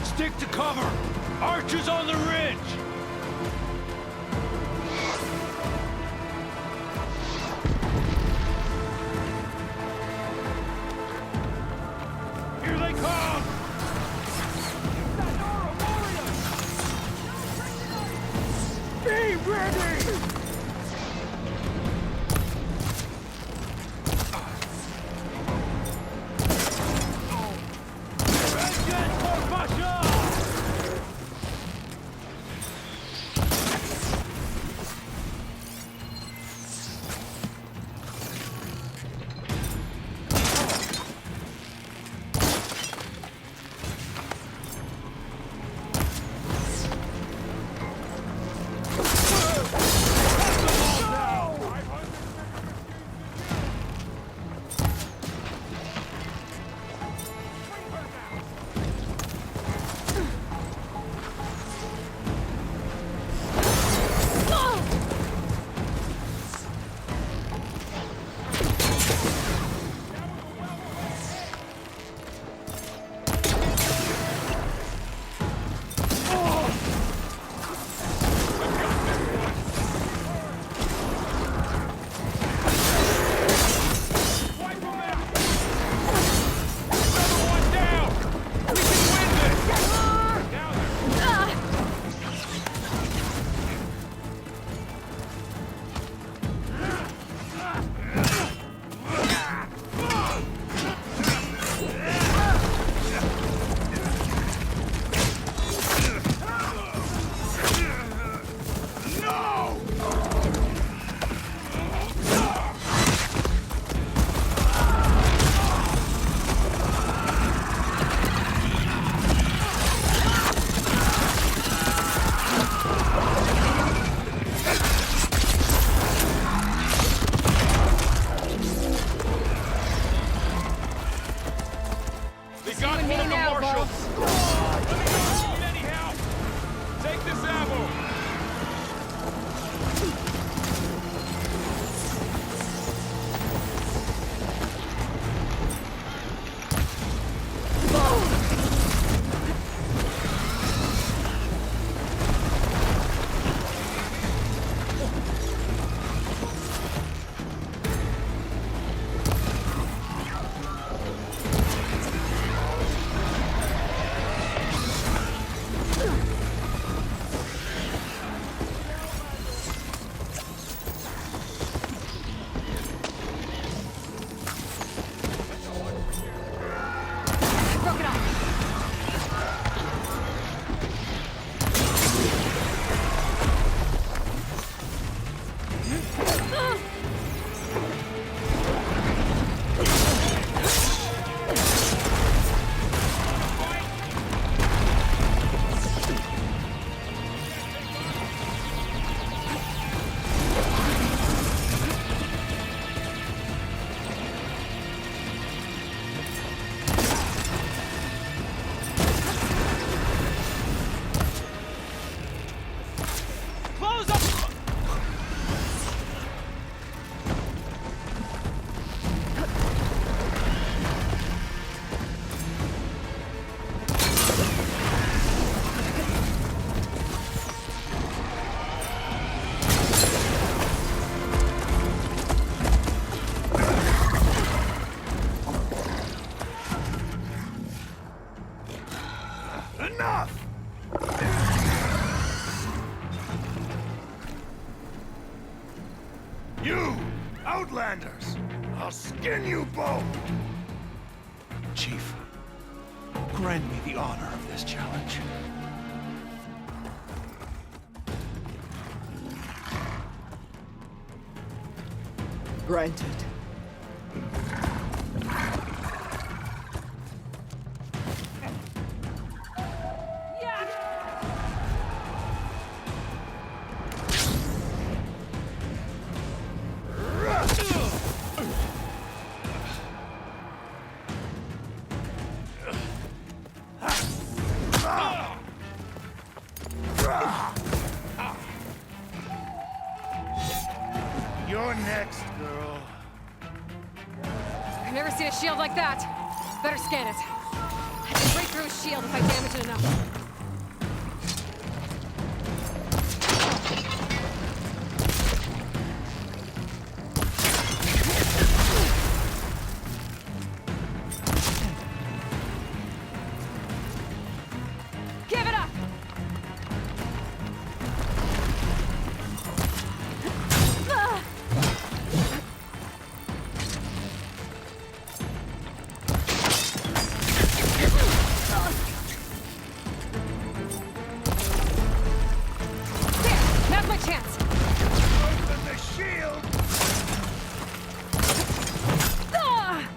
Stick to cover! Archers on the ridge! Here they come! Be ready! Enough! You, Outlanders! I'll skin you both! Chief, grant me the honor of this challenge. Granted. You're next, girl. I've never seen a shield like that. Better scan it. I can break through a shield if I damage it enough. Give it up! Now's my chance! Open the shield! Ah!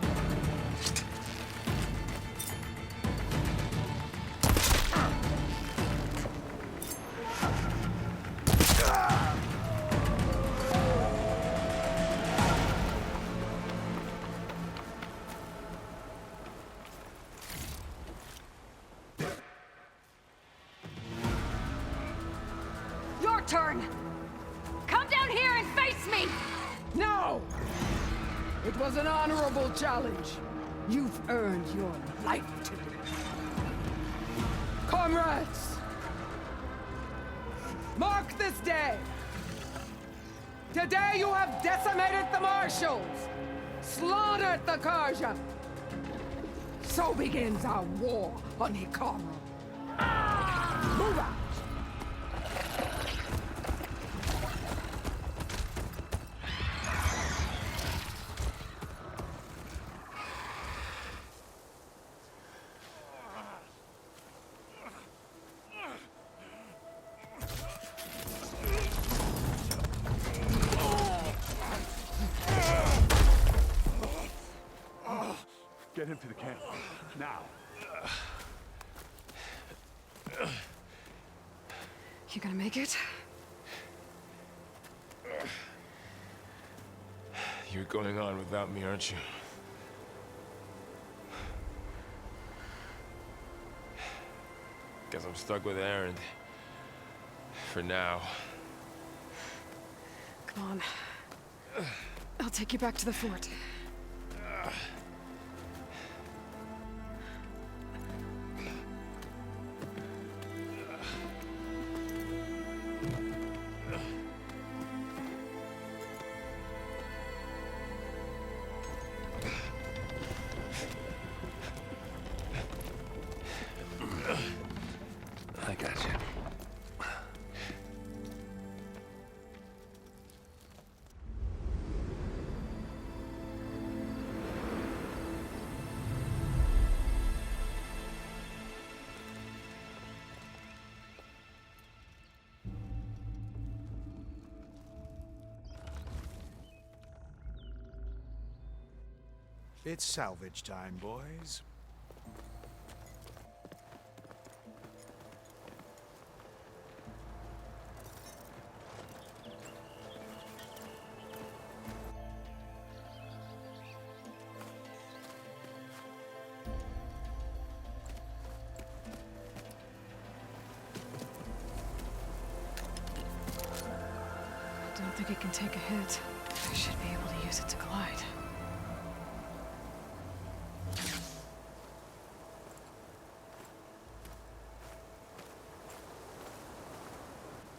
Your turn! Come down here and face me! No! It was an honorable challenge. You've earned your life today. Comrades! Mark this day! Today you have decimated the Marshals! Slaughtered the Karja! So begins our war on Hikaru. Move out! Get him to the camp. Now. You gonna make it? You're going on without me, aren't you? Guess I'm stuck with Aaron. For now. Come on. I'll take you back to the fort. I got you. It's salvage time, boys. I don't think it can take a hit. I should be able to use it to glide.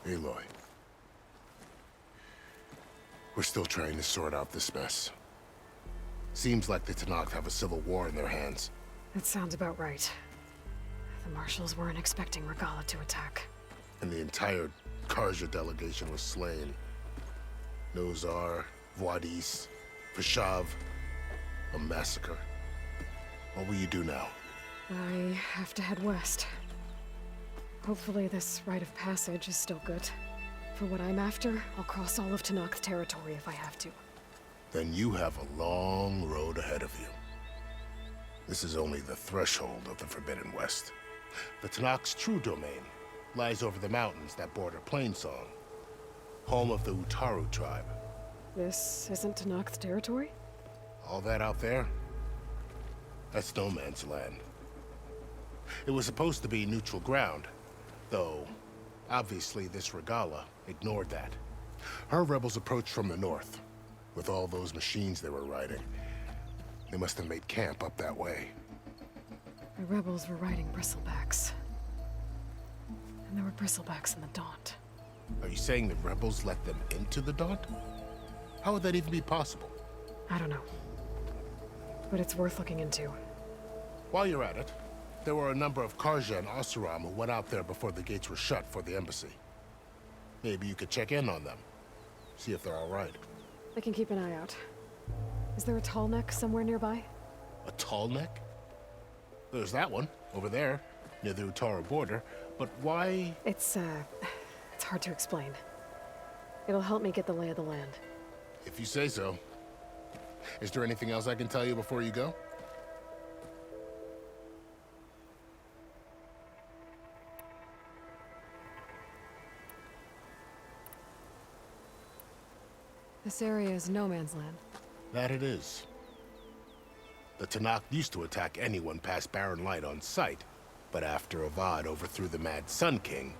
Aloy. We're still trying to sort out this mess. Seems like the Tenakth have a civil war in their hands. That sounds about right. The Marshals weren't expecting Regala to attack. And the entire Karja delegation was slain. Nozar, Voidis, Vashav. A massacre. What will you do now? I have to head west. Hopefully this rite of passage is still good. For what I'm after, I'll cross all of Tenakth territory if I have to. Then you have a long road ahead of you. This is only the threshold of the Forbidden West. The Tenakth's true domain lies over the mountains that border Plainsong, home of the Utaru tribe. This isn't Tenakth territory? All that out there? That's no man's land. It was supposed to be neutral ground, though obviously this Regala ignored that. Her rebels approached from the north, with all those machines they were riding. They must have made camp up that way. The rebels were riding bristlebacks. And there were bristlebacks in the Daunt. Are you saying the rebels let them into the Daunt? How would that even be possible? I don't know. But it's worth looking into. While you're at it, there were a number of Karja and Oseram who went out there before the gates were shut for the embassy. Maybe you could check in on them. See if they're all right. I can keep an eye out. Is there a tall neck somewhere nearby? A tall neck? There's that one, over there, near the Utara border. But why? It's hard to explain. It'll help me get the lay of the land. If you say so. Is there anything else I can tell you before you go? This area is no man's land. That it is. The Tanakh used to attack anyone past Barren Light on sight, but after Avad overthrew the Mad Sun King,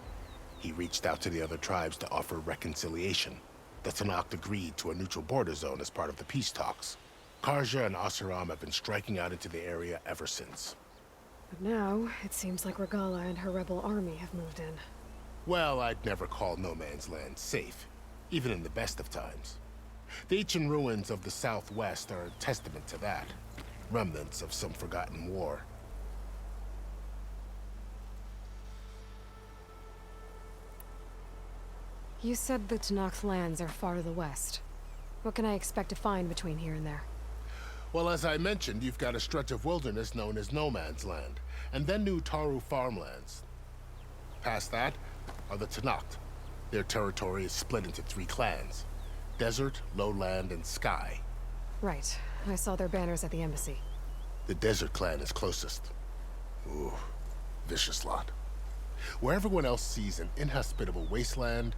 he reached out to the other tribes to offer reconciliation. The Tanakh agreed to a neutral border zone as part of the peace talks. Karja and Oseram have been striking out into the area ever since. But now, it seems like Regala and her rebel army have moved in. Well, I'd never call no man's land safe, even in the best of times. The ancient ruins of the Southwest are a testament to that. Remnants of some forgotten war. You said the Tanakh's lands are far to the west. What can I expect to find between here and there? Well, as I mentioned, you've got a stretch of wilderness known as No Man's Land, and then New Taru farmlands. Past that are the Tanakh. Their territory is split into 3 clans: Desert, Lowland, and Sky. Right. I saw their banners at the embassy. The Desert clan is closest. Ooh, vicious lot. Where everyone else sees an inhospitable wasteland,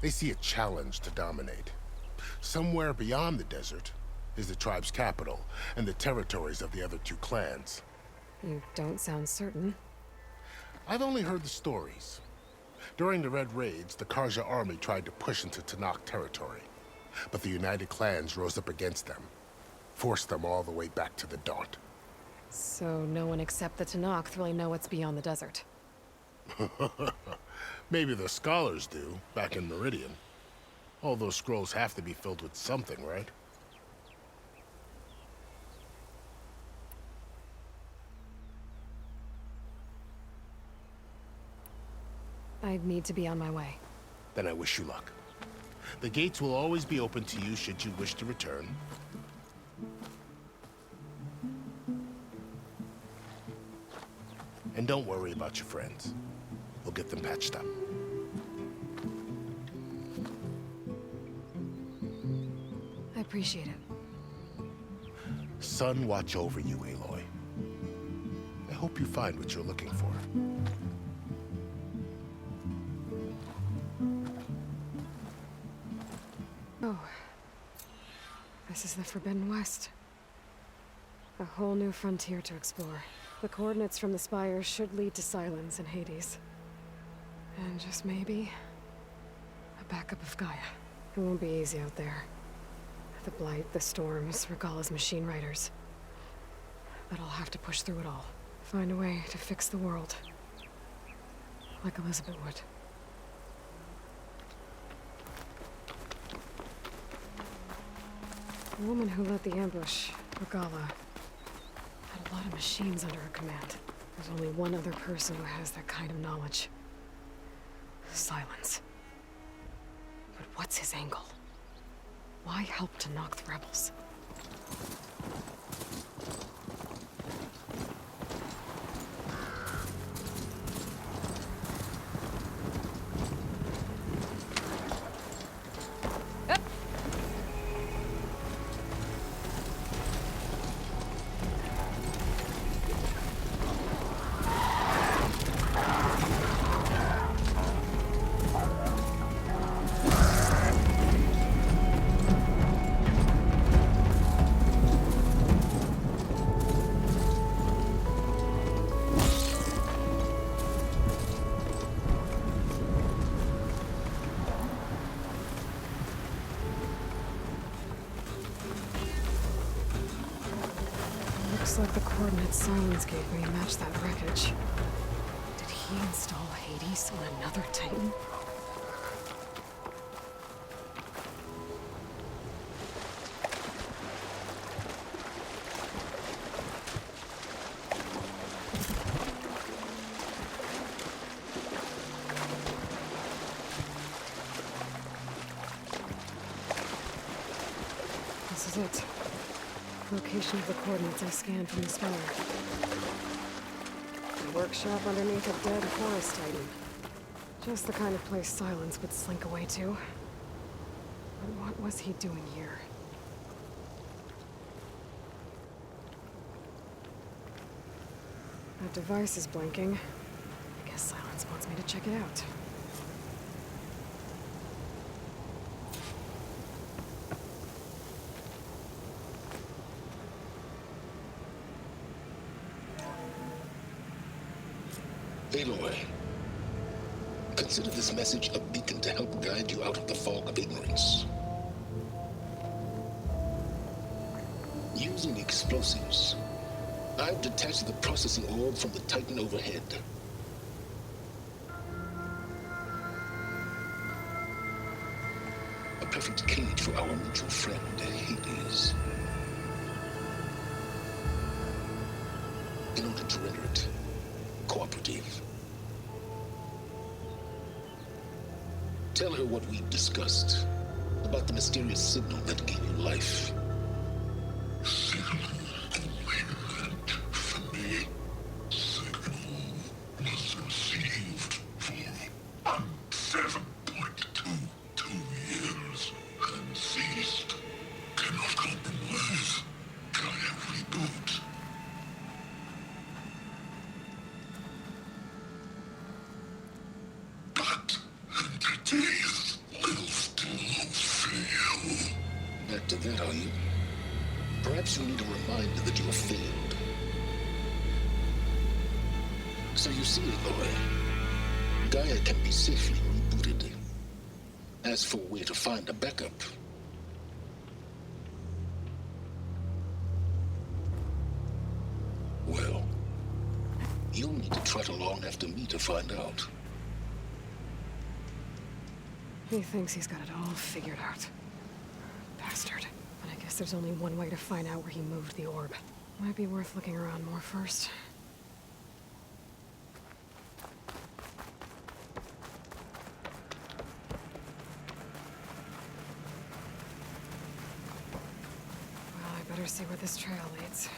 they see a challenge to dominate. Somewhere beyond the desert is the tribe's capital and the territories of the other 2 clans. You don't sound certain. I've only heard the stories. During the Red Raids, the Karja army tried to push into Tanakh territory, but the United Clans rose up against them, forced them all the way back to the Daunt. So no one except the Tanakh really know what's beyond the desert. Maybe the scholars do, back in Meridian. All those scrolls have to be filled with something, right? I need to be on my way. Then I wish you luck. The gates will always be open to you should you wish to return. And don't worry about your friends. We'll get them patched up. I appreciate it. Sun watch over you, Aloy. I hope you find what you're looking for. Oh. This is the Forbidden West. A whole new frontier to explore. The coordinates from the spires should lead to Silence and Hades. And just maybe, a backup of Gaia. It won't be easy out there. The Blight, the Storms, Regala's machine riders. But I'll have to push through it all. Find a way to fix the world. Like Elizabeth would. The woman who led the ambush, Regala, had a lot of machines under her command. There's only one other person who has that kind of knowledge. Silence. But what's his angle? Why help to knock the rebels? like the coordinates Silence gave me match that wreckage. Did he install Hades on another Titan? This is it. Location of the coordinates I scanned from the spire. A workshop underneath a dead forest titan. Just the kind of place Silence would slink away to. But what was he doing here? That device is blinking. I guess Silence wants me to check it out. Aloy, consider this message a beacon to help guide you out of the fog of ignorance. Using explosives, I've detached the processing orb from the Titan overhead. A perfect cage for our mutual friend, Hades. In order to render it cooperative, tell her what we've discussed about the mysterious signal that gave you life. Signal only meant for me. Signal was received for 7.22 years and ceased. Cannot compromise. Cannot reboot. But entities will still fail. Back to that, are you? Perhaps you need a reminder that you have failed. So you see, Aloy, Gaia can be safely rebooted. As for where to find a backup, well, you'll need to trot along after me to find out. He thinks he's got it all figured out. Bastard. But I guess there's only one way to find out where he moved the orb. Might be worth looking around more first. Well, I better see where this trail leads.